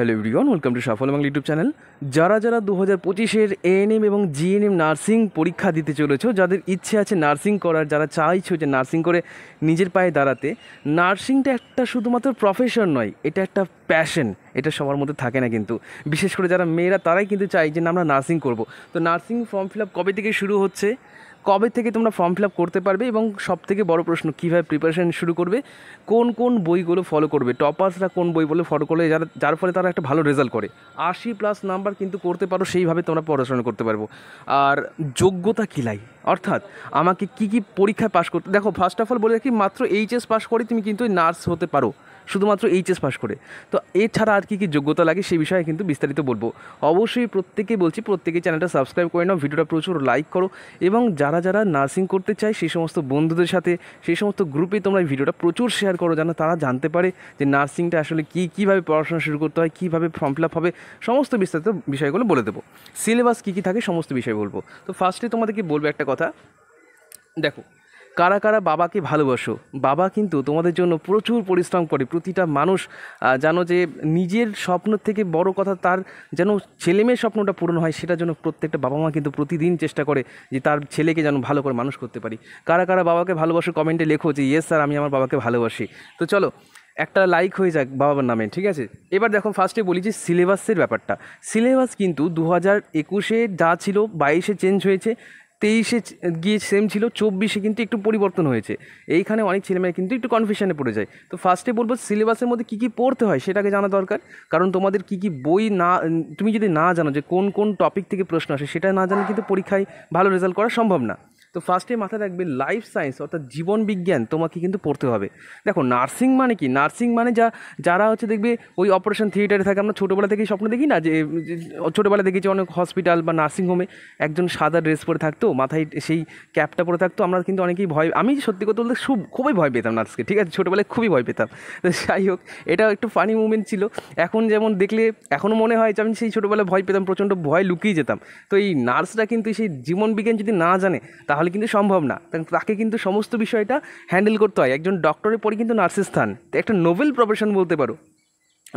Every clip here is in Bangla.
হ্যালো এভরিওয়ান, ওয়েলকাম টু সাফল্য বাংলা ইউটিউব চ্যানেল। যারা 2025-এর এএনএম এবং জিএনএম নার্সিং পরীক্ষা দিতে চলেছো, যাদের ইচ্ছে আছে নার্সিং করার, যারা চাইছো যে নার্সিং করে নিজের পায়ে দাঁড়াতে, নার্সিংটা একটা শুধুমাত্র প্রফেশন নয়, এটা একটা প্যাশন। এটা সবার মধ্যে থাকে না, কিন্তু বিশেষ করে যারা মেয়েরা তারাই কিন্তু চাই যে না আমরা নার্সিং করব। তো নার্সিং ফর্ম ফিল আপ কবে থেকে শুরু হচ্ছে, কবে থেকে তোমরা ফর্ম ফিল আপ করতে পারবে, এবং সবথেকে বড় প্রশ্ন কীভাবে প্রিপারেশান শুরু করবে, কোন কোন বইগুলো ফলো করবে, টপার্সরা কোন বইগুলো ফলো করলে যার ফলে তারা একটা ভালো রেজাল্ট করে 80+ নাম্বার কিন্তু করতে পারো, সেইভাবে তোমরা পড়াশোনা করতে পারবো। আর যোগ্যতা কী লাই, অর্থাৎ আমাকে কী কী পরীক্ষায় পাশ করতে, দেখো ফার্স্ট অফ অল বলে রাখি, মাত্র এইচএস পাস করে তুমি কিন্তু নার্স হতে পারো, শুধুমাত্র এইচএস পাস করে। তো এছাড়া আর কী কী যোগ্যতা লাগে সেই বিষয়ে কিন্তু বিস্তারিত বলবো। অবশ্যই প্রত্যেকেই বলছি, প্রত্যেকেই চ্যানেলটা সাবস্ক্রাইব করে নাও, ভিডিওটা প্রচুর লাইক করো, এবং যারা নার্সিং করতে চায় সেই সমস্ত বন্ধুদের সাথে, সেই সমস্ত গ্রুপে তোমরা এই ভিডিওটা প্রচুর শেয়ার করো, যেন তারা জানতে পারে যে নার্সিংটা আসলে কীভাবে পড়াশোনা শুরু করতে হয়, কীভাবে ফর্ম ফিল আপ হবে, সমস্ত বিস্তারিত বিষয়গুলো বলে দেবো। সিলেবাস কী থাকে সমস্ত বিষয় বলবো। তো ফার্স্টে তোমাদেরকে বলবো একটা কথা, দেখো কারা কারা বাবাকে ভালোবাসো, বাবা কিন্তু তোমাদের জন্য প্রচুর পরিশ্রম করে। প্রতিটা মানুষ জানো যে নিজের স্বপ্ন থেকে বড় কথা তার যেন ছেলেমেয়ের স্বপ্নটা পূরণ হয়, সেটার জন্য প্রত্যেকটা বাবা মা কিন্তু প্রতিদিন চেষ্টা করে যে তার ছেলেকে যেন ভালো করে মানুষ করতে পারি। কারা কারা বাবাকে ভালোবাসো কমেন্টে লেখো যে ইয়েস স্যার, আমি আমার বাবাকে ভালোবাসি। তো চলো একটা লাইক হয়ে যাক বাবার নামে, ঠিক আছে। এবার দেখো ফার্স্টে বলি যে সিলেবাসের ব্যাপারটা। সিলেবাস কিন্তু 2021-এ যা ছিল 22-এ চেঞ্জ হয়েছে, 23-এ গিয়ে সেম ছিল, 24-এ কিন্তু একটু পরিবর্তন হয়েছে। এইখানে অনেক ছেলেমেয়ে কিন্তু একটু কনফিউশনে পড়ে যায়। তো ফার্স্টে বলবো সিলেবাসের মধ্যে কী কী পড়তে হয় সেটাকে জানা দরকার, কারণ তোমাদের কী কী বই না, তুমি যদি না জানো যে কোন কোন টপিক থেকে প্রশ্ন আসে, সেটা না জানলে কিন্তু পরীক্ষায় ভালো রেজাল্ট করা সম্ভব না। তো ফার্স্টে মাথায় রাখবে লাইফ সায়েন্স অর্থাৎ জীবন বিজ্ঞান তোমাকে কিন্তু পড়তে হবে। দেখো নার্সিং মানে কি, নার্সিং মানে যারা হচ্ছে দেখবে ওই অপারেশন থিয়েটারে থাকে, আমরা ছোটোবেলা থেকেই স্বপ্ন দেখি না, যে ছোটোবেলা দেখেছি অনেক হসপিটাল বা নার্সিংহোমে একজন সাদা ড্রেস পরে থাকতো, মাথায় সেই ক্যাপটা পরে থাকতো। আমরা কিন্তু অনেকেই আমি সত্যি কথা বলতে খুবই ভয় পেতাম নার্সকে, ঠিক আছে, ছোটোবেলায় খুবই ভয় পেতাম। তো যাই হোক, এটা একটু ফানি মুভমেন্ট ছিল। এখন যেমন দেখলে এখনও মনে হয় যে আমি সেই ছোটোবেলায় ভয় পেতাম, প্রচণ্ড ভয় লুকিয়ে যেতাম। তো এই নার্সরা কিন্তু সেই জীবন বিজ্ঞান যদি না জানে তাহলে কিন্তু সম্ভব না, তাকে কিন্তু সমস্ত বিষয়টা হ্যান্ডেল করতে হয়। একজন ডক্টরের পরে কিন্তু নার্সের স্থান, একটা নোবেল প্রফেশন বলতে পারো।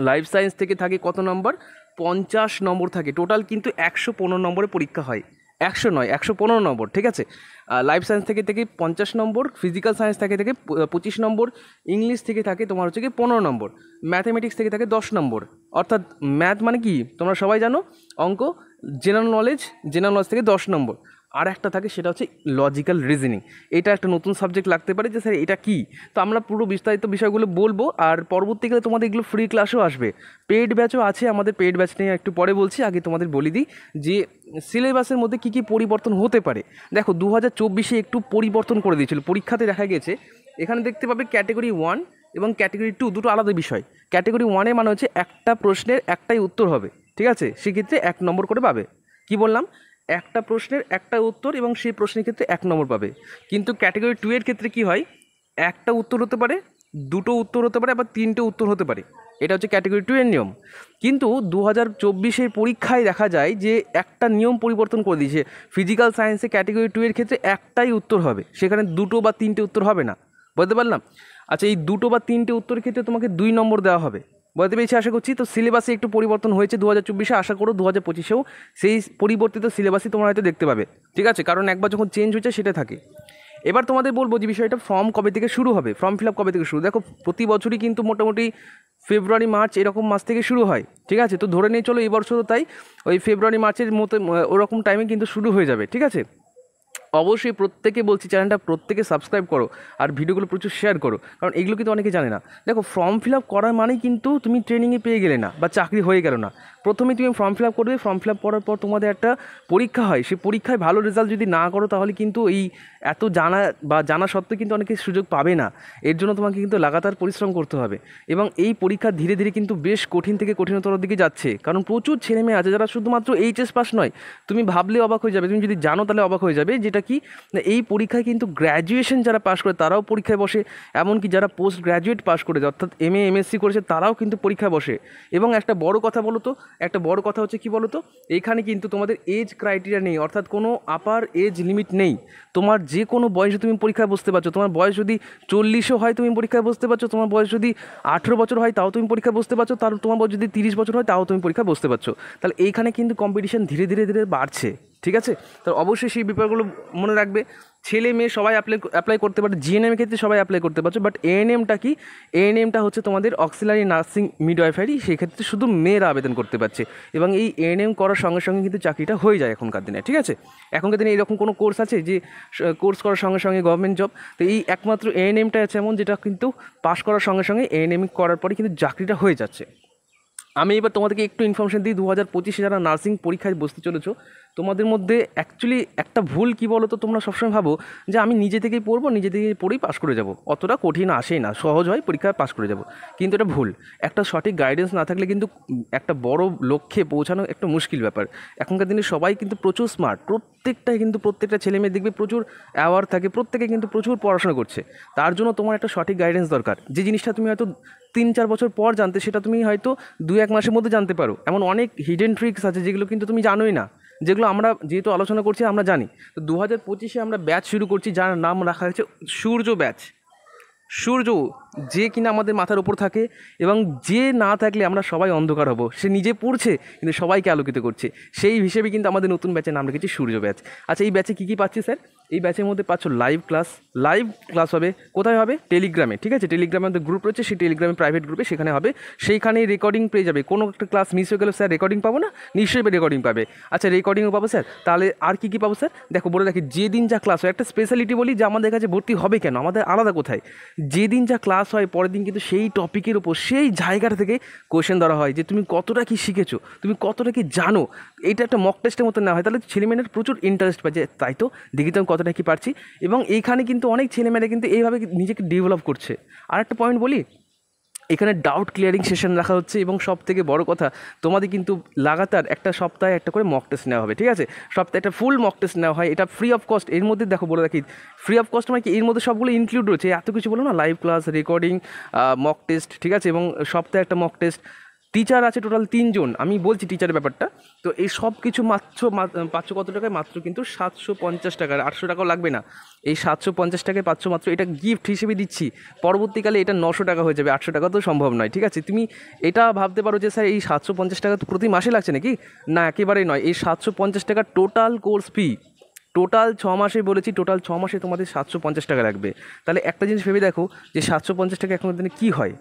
লাইফ সায়েন্স থেকে থাকে কত নম্বর, 50 নম্বর থাকে টোটাল, কিন্তু 115 নম্বরে পরীক্ষা হয়, 100 নয় 115 নম্বর, ঠিক আছে। লাইফ সায়েন্স থেকে 50 নম্বর, ফিজিক্যাল সায়েন্স থেকে 25 নম্বর, ইংলিশ থেকে থাকে তোমার হচ্ছে কি 15 নম্বর, ম্যাথামেটিক্স থেকে থাকে 10 নম্বর। অর্থাৎ ম্যাথ মানে কি তোমরা সবাই জানো, অঙ্ক, জেনারেল নলেজ থেকে 10 নম্বর। আর একটা থাকে সেটা হচ্ছে লজিক্যাল রিজনিং। এটা একটা নতুন সাবজেক্ট লাগতে পারে যে স্যার এটা কী, তো আমরা পুরো বিস্তারিত বিষয়গুলো বলবো। আর পরবর্তীকালে তোমাদের এগুলো ফ্রি ক্লাসও আসবে, পেইড ব্যাচও আছে আমাদের। পেইড ব্যাচ নিয়ে একটু পরে বলছি, আগে তোমাদের বলে দিই যে সিলেবাসের মধ্যে কী কী পরিবর্তন হতে পারে। দেখো 2024-এ একটু পরিবর্তন করে দিয়েছিল, পরীক্ষাতে দেখা গেছে এখানে দেখতে পাবে ক্যাটেগরি 1 এবং ক্যাটেগরি 2 দুটো আলাদা বিষয়। ক্যাটেগরি 1-এ মানে হচ্ছে একটা প্রশ্নের একটাই উত্তর হবে, ঠিক আছে, সেক্ষেত্রে 1 নম্বর করে পাবে। কি বললাম, একটা প্রশ্নের একটা উত্তর এবং সেই প্রশ্নের ক্ষেত্রে 1 নম্বর পাবে। কিন্তু ক্যাটেগরি 2-এর ক্ষেত্রে কি হয়, একটা উত্তর হতে পারে, দুটো উত্তর হতে পারে, আবার 3টে উত্তর হতে পারে। এটা হচ্ছে ক্যাটেগরি 2-এর নিয়ম। কিন্তু 2024-এর পরীক্ষায় দেখা যায় যে একটা নিয়ম পরিবর্তন করে দিয়েছে। ফিজিক্যাল সায়েন্সে ক্যাটেগরি 2-এর ক্ষেত্রে একটাই উত্তর হবে, সেখানে 2টো বা 3টে উত্তর হবে না। বুঝতে পারলাম? আচ্ছা, এই 2টো বা 3টে উত্তরের ক্ষেত্রে তোমাকে 2 নম্বর দেওয়া হবে। বলতে পেরেছি আশা করছি। তো সিলেবাসে একটু পরিবর্তন হয়েছে 2024-এ, আশা করো 2025-এও সেই পরিবর্তিত সিলেবাসই তোমরা হয়তো দেখতে পাবে, ঠিক আছে, কারণ একবার যখন চেঞ্জ হয়েছে সেটা থাকে। এবার তোমাদের বলবো যে বিষয়টা ফর্ম কবে থেকে শুরু হবে, ফর্ম ফিল আপ কবে থেকে শুরু। দেখো প্রতি বছরই কিন্তু মোটামুটি ফেব্রুয়ারি মার্চ এরকম মাস থেকে শুরু হয়, ঠিক আছে। তো ধরে নিয়ে চলো এই বছরও তাই ওই ফেব্রুয়ারি মার্চের মতো ওরকম টাইমে কিন্তু শুরু হয়ে যাবে, ঠিক আছে। অবশ্যই প্রত্যেকে বলছি চ্যানেলটা প্রত্যেকে সাবস্ক্রাইব করো আর ভিডিওগুলো প্রচুর শেয়ার করো, কারণ এগুলো কিন্তু অনেকে জানে না। দেখো ফর্ম ফিল আপ করার মানেই কিন্তু তুমি ট্রেনিংয়ে পেয়ে গেলে না বা চাকরি হয়ে গেল না। প্রথমে তুমি ফর্ম ফিল আপ করবে, ফর্ম ফিল আপ করার পর তোমাদের একটা পরীক্ষা হয়, সেই পরীক্ষায় ভালো রেজাল্ট যদি না করো তাহলে কিন্তু এই এত জানা সত্ত্বেও কিন্তু অনেকে সুযোগ পাবে না। এর জন্য তোমাকে কিন্তু লাগাতার পরিশ্রম করতে হবে, এবং এই পরীক্ষা ধীরে ধীরে কিন্তু বেশ কঠিন থেকে কঠিনতর দিকে যাচ্ছে, কারণ প্রচুর ছেলেমেয়ে আছে যারা শুধুমাত্র এইচএস পাস নয়, তুমি ভাবলে অবাক হয়ে যাবে, তুমি যদি জানো তাহলে অবাক হয়ে যাবে, যেটা কি এই পরীক্ষায় কিন্তু গ্র্যাজুয়েশন যারা পাশ করে তারাও পরীক্ষায় বসে, এমনকি যারা পোস্ট গ্র্যাজুয়েট পাশ করেছে অর্থাৎ এমএ এমএসসি করেছে তারাও কিন্তু পরীক্ষায় বসে। এবং একটা বড় কথা বলো তো, একটা বড় কথা হচ্ছে কি বলো তো, এইখানে কিন্তু তোমাদের এজ ক্রাইটেরিয়া নেই, অর্থাৎ কোনো আপার এজ লিমিট নেই। তোমার যে কোনো বয়সে তুমি পরীক্ষায় বসতে পারছো। তোমার বয়স যদি 40ও হয় তুমি পরীক্ষায় বসতে পারছো, তোমার বয়স যদি 18 বছর হয় তাও তুমি পরীক্ষায় বসতে পারছো, তার তোমার বয়স যদি 30 বছর হয় তাও তুমি পরীক্ষায় বসতে পারছো। তাহলে এইখানে কিন্তু কম্পিটিশন ধীরে ধীরে ধীরে বাড়ছে, ঠিক আছে? তো অবশ্যই সেই ব্যাপারগুলো মনে রাখবে। ছেলে মেয়ে সবাই অ্যাপ্লাই করতে পারে, জিএনএম ক্ষেত্রে সবাই অ্যাপ্লাই করতে পারছো, বাট এএনএমটা কি, এএনএমটা হচ্ছে তোমাদের অক্সিলারি নার্সিং মিডওয়াইফারি, সেক্ষেত্রে শুধু মেয়েরা আবেদন করতে পারছে, এবং এই এএনএম করার সঙ্গে সঙ্গে কিন্তু চাকরিটা হয়ে যায় এখনকার দিনে, ঠিক আছে? এখনকার দিনে এরকম কোনো কোর্স আছে যে কোর্স করার সঙ্গে সঙ্গে গভর্নমেন্ট জব? তো এই একমাত্র এএনএমটা আছে এমন, যেটা কিন্তু পাস করার সঙ্গে সঙ্গে এএনএম করার পরে কিন্তু চাকরিটা হয়ে যাচ্ছে। আমি এবার তোমাদেরকে একটু ইনফরমেশন দিই, 2025-এ যারা নার্সিং পরীক্ষায় বসতে চলেছো, তোমাদের মধ্যে অ্যাকচুয়ালি একটা ভুল কী বলো তো, তোমরা সবসময় ভাবো যে আমি নিজে থেকেই পড়বো, নিজে থেকেই পড়েই পাস করে যাব, অতটা কঠিন আসেই না, সহজ হয়, পরীক্ষায় পাস করে যাব। কিন্তু এটা ভুল। একটা সঠিক গাইডেন্স না থাকলে কিন্তু একটা বড় লক্ষ্যে পৌঁছানো একটা মুশকিল ব্যাপার। এখনকার দিনে সবাই কিন্তু প্রচুর স্মার্ট, প্রত্যেকটা ছেলে মেয়ে দেখবে প্রচুর অ্যাওয়ার থাকে, প্রত্যেকে কিন্তু প্রচুর পড়াশোনা করছে। তার জন্য তোমার একটা সঠিক গাইডেন্স দরকার। যে জিনিসটা তুমি হয়তো 3-4 বছর পর জানতে, সেটা তুমি হয়তো 2-1 মাসের মধ্যে জানতে পারো। এমন অনেক হিডেন ট্রিক্স আছে যেগুলো কিন্তু তুমি জানোই না, যেগুলো আমরা যেহেতু আলোচনা করছি আমরা জানি। তো 2025-এ আমরা ব্যাচ শুরু করছি, যার নাম রাখা হয়েছে সূর্য ব্যাচ। সূর্য যে কিনা আমাদের মাথার উপর থাকে, এবং যে না থাকলে আমরা সবাই অন্ধকার হব। সে নিজে পড়ছে কিন্তু সবাইকে আলোকিত করছে, সেই হিসেবে কিন্তু আমাদের নতুন ব্যাচের নাম রেখেছি সূর্য ব্যাচ। আচ্ছা, এই ব্যাচে কী কী পাচ্ছি স্যার? এই ব্যাচের মধ্যে পাচ্ছ লাইভ ক্লাস হবে। কোথায় হবে? টেলিগ্রামে, ঠিক আছে? টেলিগ্রামে আমাদের গ্রুপ রয়েছে, সেই টেলিগ্রামে প্রাইভেট গ্রুপে সেখানে হবে। সেইখানেই রেকর্ডিং পেয়ে যাবে। কোনো একটা ক্লাস মিস হয়ে গেলে স্যার রেকর্ডিং পাবো না? নিশ্চয়ই রেকর্ডিং পাবে। আচ্ছা, রেকর্ডিংও পাবো স্যার। তাহলে আর কী কী পাবো স্যার? দেখো বলে রাখি, যেদিন যা ক্লাস হয়, একটা স্পেশালিটি বলি যে আমাদের কাছে ভর্তি হবে কেন, আমাদের আলাদা কোথায়? যেদিন যা ক্লাস হয় পরের দিন কিন্তু সেই টপিকের ওপর, সেই জায়গাটা থেকে কোয়েশ্চেন ধরা হয়, যে তুমি কতটা কি শিখেছো, তুমি কতটা কি জানো। এটা একটা মক টেস্টের মতো নেওয়া হয়। তাহলে ছেলেমেয়েদের প্রচুর ইন্টারেস্ট পায়, যে তাই তো দেখি তো আমি কতটা কি পারছি। এবং এইখানে কিন্তু অনেক ছেলেমেয়েরা কিন্তু এইভাবে নিজেকে ডেভেলপ করছে। আর একটা পয়েন্ট বলি, এখানে ডাউট ক্লিয়ারিং সেশন রাখা হচ্ছে, এবং সব থেকে বড় কথা, তোমাদের কিন্তু লাগাতার একটা সপ্তাহে একটা করে মক টেস্ট নেওয়া হবে, ঠিক আছে? সপ্তাহে একটা ফুল মক টেস্ট নেওয়া হয়, এটা ফ্রি অফ কস্ট। এর মধ্যে দেখো বলে রাখি, ফ্রি অফ কস্ট মানে কি, এর মধ্যে সবগুলো ইনক্লুড রয়েছে। এত কিছু বলো না, live class, recording, mock test, ঠিক আছে? এবং সপ্তাহে একটা মক টেস্ট। টিচার আছে টোটাল 3 জন, আমি বলছি টিচারের ব্যাপারটা। তো এই সব কিছু পাচ্ছ কত টাকায়? মাত্র কিন্তু 750 টাকার, 800 টাকাও লাগবে না। এই 750 টাকায় পাচ্ছ মাত্র, এটা গিফট হিসেবে দিচ্ছি। পরবর্তীকালে এটা 900 টাকা হয়ে যাবে, 800 টাকা তো সম্ভব নয়, ঠিক আছে? তুমি এটা ভাবতে পারো যে স্যার এই 750 টাকা তো প্রতি মাসে লাগছে নাকি? না, একেবারেই নয়। এই 750 টাকা টোটাল কোর্স ফি, টোটাল 6 মাসে বলেছি, টোটাল 6 মাসে তোমাদের 750 টাকা লাগবে। তাহলে একটা জিনিস ভেবে দেখো, যে 750 টাকা এখনের দিনে কী হয়।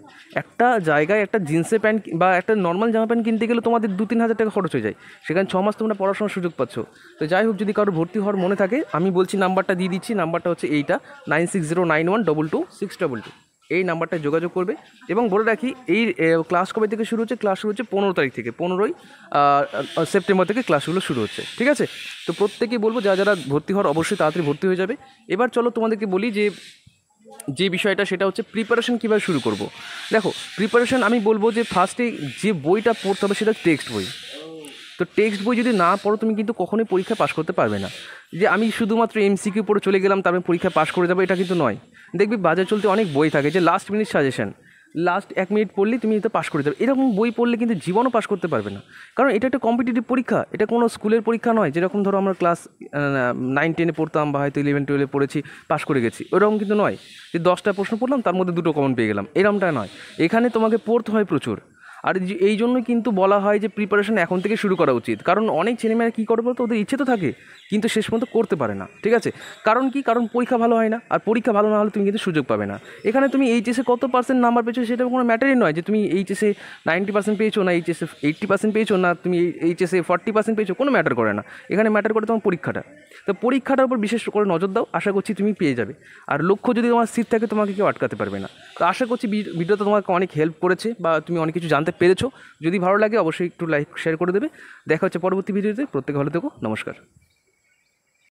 একটা জায়গায় একটা জিন্সের প্যান্ট বা একটা নর্মাল জামা প্যান্ট কিনতে গেলে তোমাদের 2-3 হাজার টাকা খরচ হয়ে যায়, সেখানে 6 মাস তোমরা পড়াশোনার সুযোগ পাচ্ছ। তো যাই হোক, যদি কারো ভর্তি হওয়ার মনে থাকে, আমি বলছি, নাম্বারটা দিয়ে দিচ্ছি। নাম্বারটা হচ্ছে এইটা, 9609122622। এই নাম্বারটায় যোগাযোগ করবে। এবং বলে রাখি, এই ক্লাস কবে থেকে শুরু হচ্ছে? ক্লাস শুরু হচ্ছে 15 তারিখ থেকে, 15ই সেপ্টেম্বর থেকে ক্লাসগুলো শুরু হচ্ছে, ঠিক আছে? তো প্রত্যেকেই বলবো, যারা ভর্তি হওয়ার অবশ্যই তাড়াতাড়ি ভর্তি হয়ে যাবে। এবার চলো তোমাদেরকে বলি যে বিষয়টা, সেটা হচ্ছে প্রিপারেশন কীভাবে শুরু করব। দেখো, প্রিপারেশন আমি বলবো যে ফার্স্টে যে বইটা পড়তে হবে সেটা টেক্সট বই। তো টেক্সট বই যদি না পড়ো, তুমি কিন্তু কখনোই পরীক্ষা পাস করতে পারবে না। যে আমি শুধুমাত্র এমসিকিউ পড়ে চলে গেলাম, তারপরে পরীক্ষা পাস করে যাবো, এটা কিন্তু নয়। দেখবি বাজার চলতে অনেক বই থাকে, যে last minute suggestion, last 1 minute পড়লে তুমি এটা পাস করে যাবে। এরকম বই পড়লে কিন্তু জীবনও পাস করতে পারবে না, কারণ এটা একটা কম্পিটিটিভ পরীক্ষা। এটা কোনো স্কুলের পরীক্ষা নয়, যেরকম ধরো আমরা ক্লাস 9-10-এ পড়তাম, বা হয়তো 11-12-এ পড়েছি, পাস করে গেছি, ওরকম কিন্তু নয় যে 10টা প্রশ্ন পড়লাম তার মধ্যে 2টো কমন পেয়ে গেলাম, এরকমটা নয়। এখানে তোমাকে পড়তে হয় প্রচুর। আর এই জন্যই কিন্তু বলা হয় যে প্রিপারেশন এখন থেকে শুরু করা উচিত। কারণ অনেক ছেলেমেয়েরা কী করে বলতো, ওদের ইচ্ছে তো থাকে কিন্তু শেষ পর্যন্ত করতে পারে না, ঠিক আছে? কারণ কি? কারণ পরীক্ষা ভালো হয় না, আর পরীক্ষা ভালো না হলে তুমি কিন্তু সুযোগ পাবে না। এখানে তুমি এইচএসে কত পার্সেন্ট নাম্বার পেয়েছো সেটা কোনো ম্যাটারই নয়, যে তুমি এইচএসে 90% পেয়েছো, না এইচএসে 80% পেয়েছো, না তুমি এইচএসে 40% পেয়েছো, কোনো ম্যাটার করে না। এখানে ম্যাটার করে তোমার পরীক্ষাটা। তো পরীক্ষাটার উপর বিশেষ করে নজর দাও, আশা করছি তুমি পেয়ে যাবে। আর লক্ষ্য যদি তোমার স্থির থাকে, তোমাকে কেউ আটকাতে পারবে না। তো আশা করছি ভিডিওটা তোমাকে অনেক হেল্প করেছে, বা তুমি অনেক কিছু জানতে পেরেছো। যদি ভালো লাগে অবশ্যই একটু লাইক শেয়ার করে দেবে। দেখা হচ্ছে পরবর্তী ভিডিওতে। প্রত্যেকে ভালো থেকো। নমস্কার।